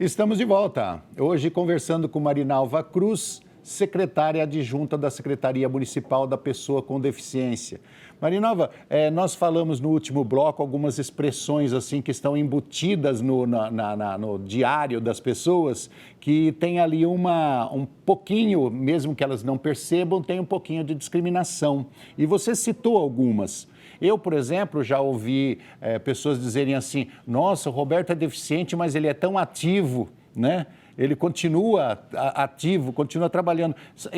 Estamos de volta. Hoje conversando com Marinalva Cruz, secretária adjunta da Secretaria Municipal da Pessoa com Deficiência. Marinalva, nós falamos no último bloco algumas expressões assim que estão embutidas no diário das pessoas, que tem ali um pouquinho, mesmo que elas não percebam, tem um pouquinho de discriminação. E você citou algumas. Eu, por exemplo, já ouvi pessoas dizerem assim, nossa, o Roberto é deficiente, mas ele é tão ativo, né? Ele continua ativo, continua trabalhando.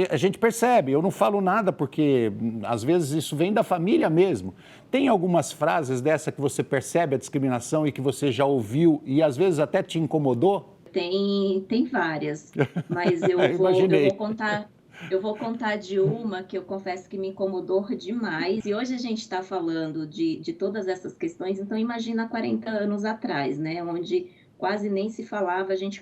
A gente percebe, eu não falo nada porque às vezes isso vem da família mesmo. Tem algumas frases dessa que você percebe a discriminação e que você já ouviu e às vezes até te incomodou? Tem várias, mas Imaginei. eu vou contar de uma que eu confesso que me incomodou demais. E hoje a gente está falando de todas essas questões, então imagina 40 anos atrás, né? Onde quase nem se falava, a gente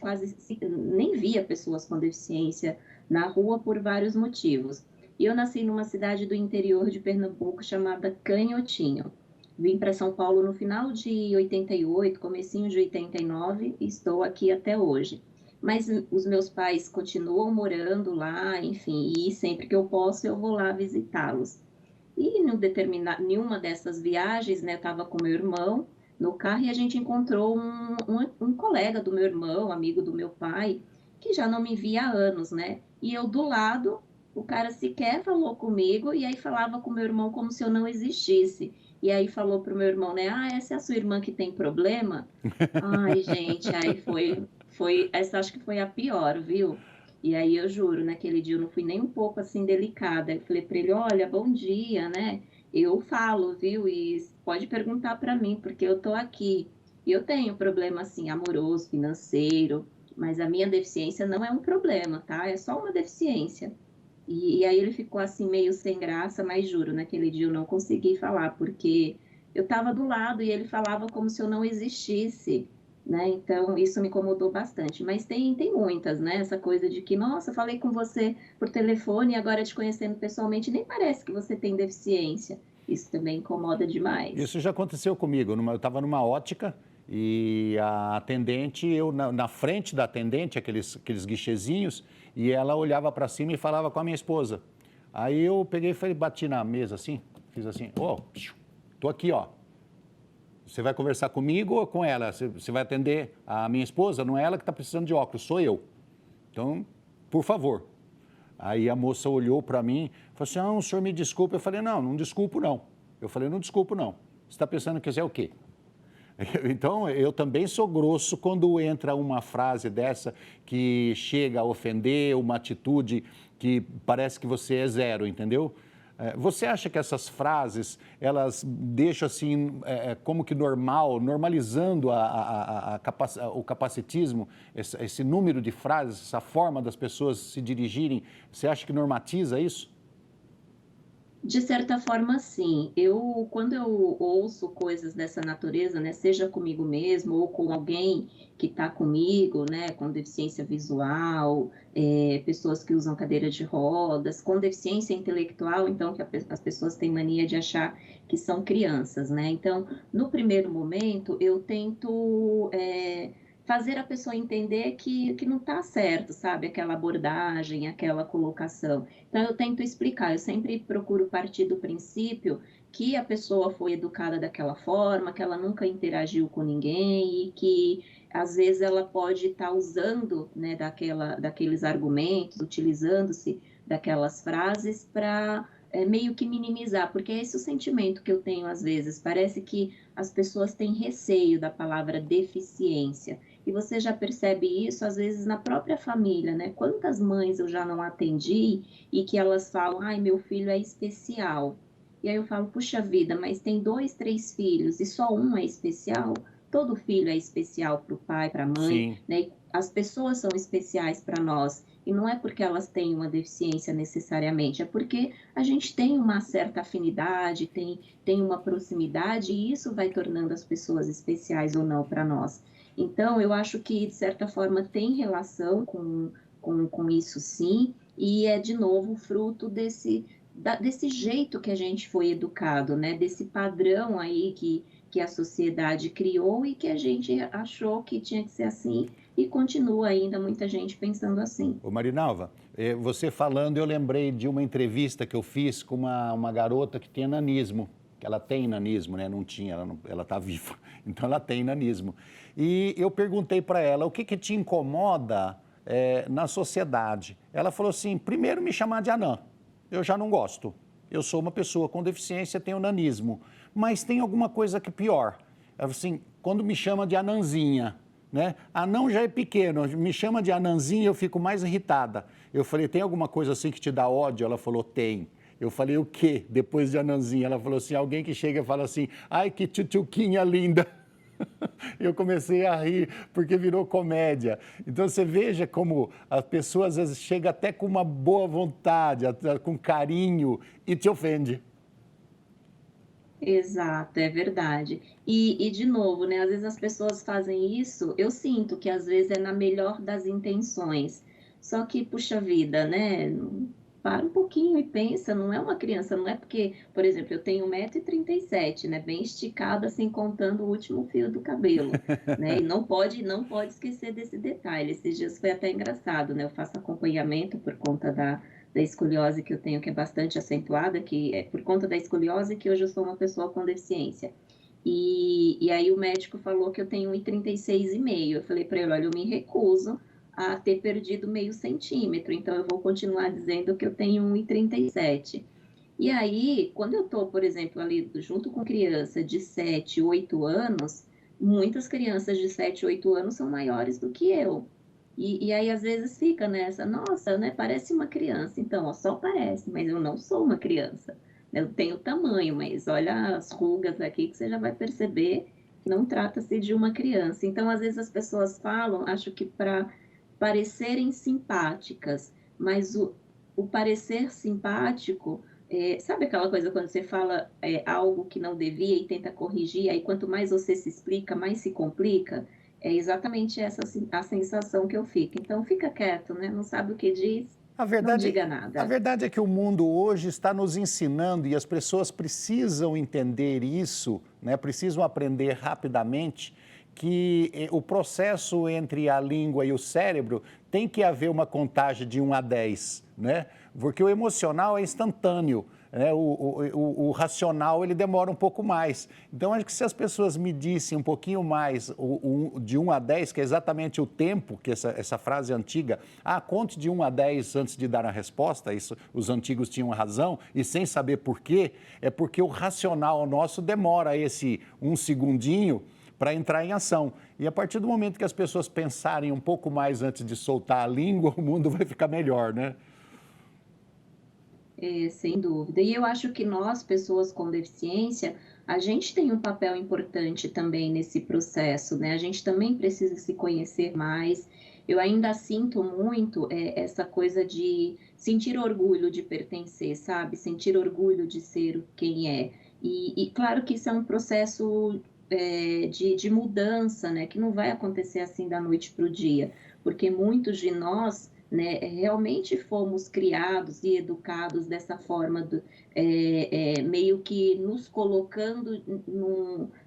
nem via pessoas com deficiência na rua por vários motivos. E eu nasci numa cidade do interior de Pernambuco chamada Canhotinho. Vim para São Paulo no final de 88, comecinho de 89, e estou aqui até hoje. Mas os meus pais continuam morando lá, enfim, e sempre que eu posso eu vou lá visitá-los. E em uma dessas viagens, né, estava com meu irmão no carro e a gente encontrou um colega do meu irmão, amigo do meu pai, que já não me via há anos, né? E eu do lado, o cara sequer falou comigo e aí falava com meu irmão como se eu não existisse. E aí falou pro meu irmão, né? Ah, essa é a sua irmã que tem problema? Ai, gente, essa acho que foi a pior, viu? E aí eu juro, naquele dia eu não fui nem um pouco assim delicada. Eu falei para ele, olha, bom dia, né? Eu falo, viu? E pode perguntar para mim, porque eu tô aqui. E eu tenho problema assim amoroso, financeiro, mas a minha deficiência não é um problema, tá? É só uma deficiência. E aí ele ficou assim meio sem graça, mas juro, naquele dia eu não consegui falar, porque eu estava do lado e ele falava como se eu não existisse, né? Então isso me incomodou bastante. Mas tem muitas, né? Essa coisa de que, nossa, falei com você por telefone e agora te conhecendo pessoalmente, nem parece que você tem deficiência. Isso também incomoda demais. Isso já aconteceu comigo. Eu estava numa ótica e a atendente, eu na frente da atendente, aqueles guichezinhos, e ela olhava para cima e falava com a minha esposa. Aí eu peguei e falei, bati na mesa assim, fiz assim, tô aqui, ó. Você vai conversar comigo ou com ela? Você vai atender a minha esposa? Não é ela que está precisando de óculos, sou eu. Então, por favor. Aí a moça olhou para mim e falou assim, o senhor me desculpa. Eu falei, não desculpo não. Eu falei, não desculpo não. Você está pensando que isso é o quê? Então, eu também sou grosso quando entra uma frase dessa que chega a ofender, uma atitude que parece que você é zero, entendeu? Você acha que essas frases, elas deixam assim, como que normalizando o capacitismo, esse número de frases, essa forma das pessoas se dirigirem, você acha que normatiza isso? De certa forma, sim. Quando eu ouço coisas dessa natureza, né, seja comigo mesmo ou com alguém que está comigo, né, com deficiência visual, pessoas que usam cadeira de rodas, com deficiência intelectual, então, as pessoas têm mania de achar que são crianças, né? Então, no primeiro momento, eu tento, fazer a pessoa entender que não está certo, sabe? Aquela abordagem, aquela colocação. Então, eu tento explicar, eu sempre procuro partir do princípio que a pessoa foi educada daquela forma, que ela nunca interagiu com ninguém e que, às vezes, ela pode estar usando, né, daqueles argumentos, utilizando-se daquelas frases para meio que minimizar, porque é esse o sentimento que eu tenho às vezes. Parece que as pessoas têm receio da palavra deficiência. E você já percebe isso, às vezes, na própria família, né? Quantas mães eu já não atendi e que elas falam, ai, meu filho é especial. E aí eu falo, puxa vida, mas tem dois, três filhos e só um é especial? Todo filho é especial para o pai, para a mãe, Sim. né? E as pessoas são especiais para nós. E não é porque elas têm uma deficiência necessariamente, é porque a gente tem uma certa afinidade, tem uma proximidade, e isso vai tornando as pessoas especiais ou não para nós. Então, eu acho que, de certa forma, tem relação com isso, sim, e é, de novo, fruto desse jeito que a gente foi educado, né? Desse padrão aí que a sociedade criou e que a gente achou que tinha que ser assim, e continua ainda muita gente pensando assim. Ô Marinalva, você falando, eu lembrei de uma entrevista que eu fiz com uma garota que tem nanismo, que ela tem nanismo, né? Não tinha, ela está viva, então ela tem nanismo. E eu perguntei para ela, o que que te incomoda na sociedade? Ela falou assim, primeiro me chamar de anã, eu já não gosto. Eu sou uma pessoa com deficiência, tenho nanismo, mas tem alguma coisa que pior. Ela falou assim, quando me chama de anãzinha, né? Anão já é pequeno, me chama de anãzinha, eu fico mais irritada. Eu falei, tem alguma coisa assim que te dá ódio? Ela falou, tem. Eu falei, o quê? Depois de anãzinha. Ela falou assim, alguém que chega e fala assim, ai, que tchutchuquinha linda. Eu comecei a rir, porque virou comédia. Então, você veja como as pessoas, às vezes, chegam até com uma boa vontade, até com carinho, e te ofende. Exato, é verdade. E de novo, né, às vezes as pessoas fazem isso, eu sinto que às vezes é na melhor das intenções. Só que, puxa vida, né, para um pouquinho e pensa, não é uma criança, não é porque, por exemplo, eu tenho 1,37 m, né, bem esticada, assim, contando o último fio do cabelo, né, e não pode esquecer desse detalhe. Esses dias foi até engraçado, né, eu faço acompanhamento por conta da escoliose que eu tenho, que é bastante acentuada, que é por conta da escoliose que hoje eu sou uma pessoa com deficiência. E aí o médico falou que eu tenho 1,36 m. Eu falei para ele, olha, eu me recuso a ter perdido meio centímetro, então eu vou continuar dizendo que eu tenho 1,37 m. E aí, quando eu estou, por exemplo, ali junto com criança de 7, 8 anos, muitas crianças de 7, 8 anos são maiores do que eu. E aí, às vezes, fica nessa, nossa, né, parece uma criança. Então, ó, só parece, mas eu não sou uma criança. Eu tenho tamanho, mas olha as rugas aqui que você já vai perceber que não trata-se de uma criança. Então, às vezes, as pessoas falam, acho que para parecerem simpáticas, mas o parecer simpático, sabe aquela coisa quando você fala algo que não devia e tenta corrigir, aí quanto mais você se explica, mais se complica? É exatamente essa a sensação que eu fico. Então fica quieto, né, não sabe o que diz, A não verdade, diga a nada. verdade é que o mundo hoje está nos ensinando e as pessoas precisam entender isso, né? Precisam aprender rapidamente que o processo entre a língua e o cérebro tem que haver uma contagem de 1 a 10, né? Porque o emocional é instantâneo, né? O racional ele demora um pouco mais. Então, acho que se as pessoas medissem um pouquinho mais de 1 a 10, que é exatamente o tempo, que essa frase antiga, conte de 1 a 10 antes de dar a resposta, isso, os antigos tinham razão, e sem saber por quê, é porque o racional nosso demora esse um segundinho para entrar em ação. E a partir do momento que as pessoas pensarem um pouco mais antes de soltar a língua, o mundo vai ficar melhor, né? Sem dúvida. E eu acho que nós, pessoas com deficiência, a gente tem um papel importante também nesse processo, né? A gente também precisa se conhecer mais. Eu ainda sinto muito essa coisa de sentir orgulho de pertencer, sabe? Sentir orgulho de ser quem é. E claro que isso é um processo de mudança, né? Que não vai acontecer assim da noite para o dia, porque muitos de nós, né, realmente fomos criados e educados dessa forma, meio que nos colocando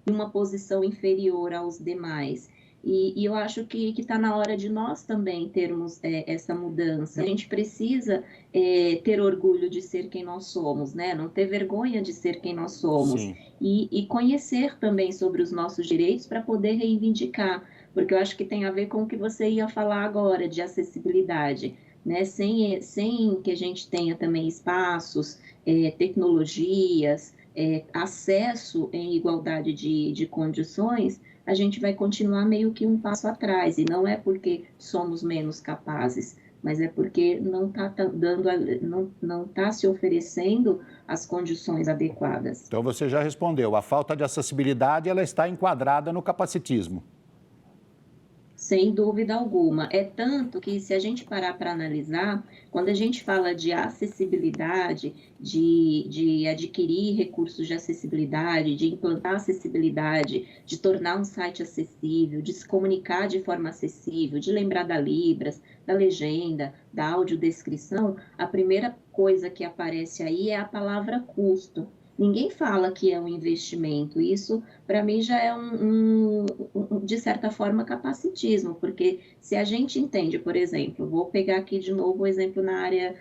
numa posição inferior aos demais. E eu acho que está na hora de nós também termos essa mudança. A gente precisa ter orgulho de ser quem nós somos, né? Não ter vergonha de ser quem nós somos. Sim. E conhecer também sobre os nossos direitos para poder reivindicar, porque eu acho que tem a ver com o que você ia falar agora, de acessibilidade, né? Sem que a gente tenha também espaços, tecnologias, acesso em igualdade de condições, a gente vai continuar meio que um passo atrás, e não é porque somos menos capazes, mas é porque não está dando, não está se oferecendo as condições adequadas. Então você já respondeu, a falta de acessibilidade ela está enquadrada no capacitismo. Sem dúvida alguma. É tanto que, se a gente parar para analisar, quando a gente fala de acessibilidade, de adquirir recursos de acessibilidade, de implantar acessibilidade, de tornar um site acessível, de se comunicar de forma acessível, de lembrar da Libras, da legenda, da audiodescrição, a primeira coisa que aparece aí é a palavra custo. ninguém fala que é um investimento. Isso, para mim, já é de certa forma, capacitismo, porque se a gente entende, por exemplo, vou pegar aqui de novo o exemplo na área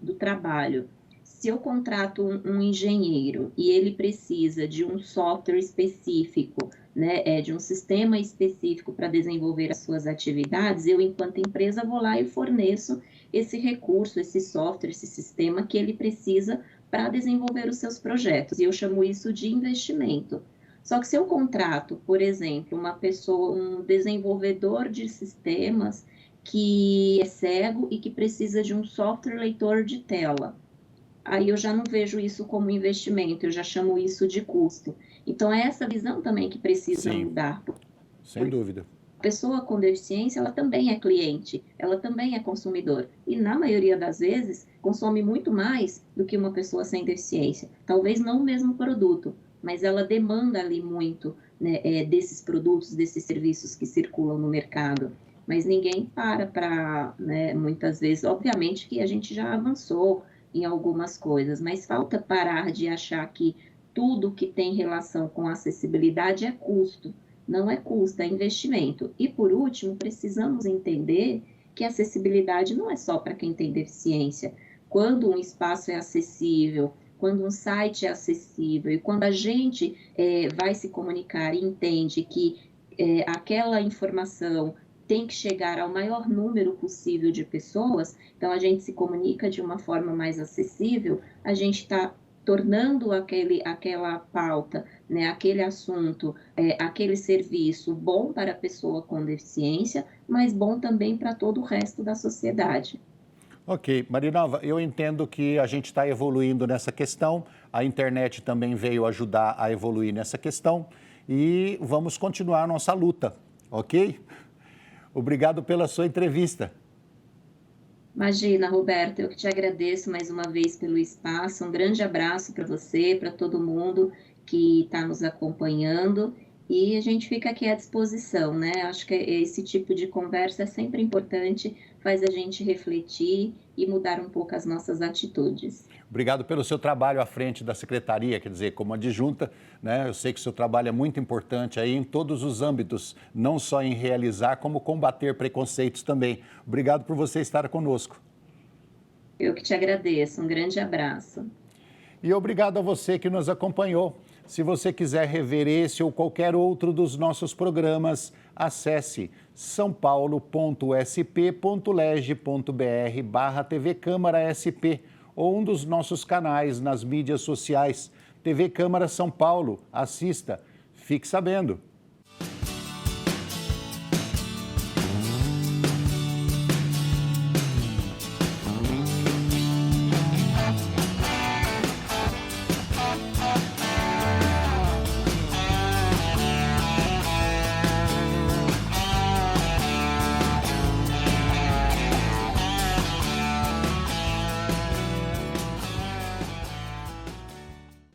do trabalho. Se eu contrato um engenheiro e ele precisa de um software específico, né, de um sistema específico para desenvolver as suas atividades, eu, enquanto empresa, vou lá e forneço esse recurso, esse software, esse sistema que ele precisa para desenvolver os seus projetos. E eu chamo isso de investimento. Só que se eu contrato, por exemplo, uma pessoa, um desenvolvedor de sistemas que é cego e que precisa de um software leitor de tela, aí eu já não vejo isso como investimento, eu já chamo isso de custo. Então, é essa visão também que precisa Sim, mudar. sem dúvida. A pessoa com deficiência, ela também é cliente, ela também é consumidor. E, na maioria das vezes, consome muito mais do que uma pessoa sem deficiência. Talvez não o mesmo produto, mas ela demanda ali muito, né, desses produtos, desses serviços que circulam no mercado. Mas ninguém para, né, muitas vezes, obviamente que a gente já avançou em algumas coisas, mas falta parar de achar que tudo que tem relação com acessibilidade é custo. Não é custo, é investimento. E, por último, precisamos entender que a acessibilidade não é só para quem tem deficiência. Quando um espaço é acessível, quando um site é acessível e quando a gente vai se comunicar e entende que aquela informação tem que chegar ao maior número possível de pessoas, então a gente se comunica de uma forma mais acessível, a gente está tornando aquela pauta, né, aquele assunto, aquele serviço bom para a pessoa com deficiência, mas bom também para todo o resto da sociedade. Ok, Marinalva, eu entendo que a gente está evoluindo nessa questão, a internet também veio ajudar a evoluir nessa questão e vamos continuar nossa luta, ok? Obrigado pela sua entrevista. Imagina, Roberto, eu que te agradeço mais uma vez pelo espaço. Um grande abraço para você, para todo mundo que está nos acompanhando. E a gente fica aqui à disposição, né? Acho que esse tipo de conversa é sempre importante, faz a gente refletir e mudar um pouco as nossas atitudes. Obrigado pelo seu trabalho à frente da secretaria, quer dizer, como adjunta, né? Eu sei que o seu trabalho é muito importante aí em todos os âmbitos, não só em realizar, como combater preconceitos também. Obrigado por você estar conosco. Eu que te agradeço. Um grande abraço. E obrigado a você que nos acompanhou. Se você quiser rever esse ou qualquer outro dos nossos programas, acesse saopaulo.sp.leg.br/TV Câmara SP ou um dos nossos canais nas mídias sociais. TV Câmara São Paulo. Assista. Fique sabendo.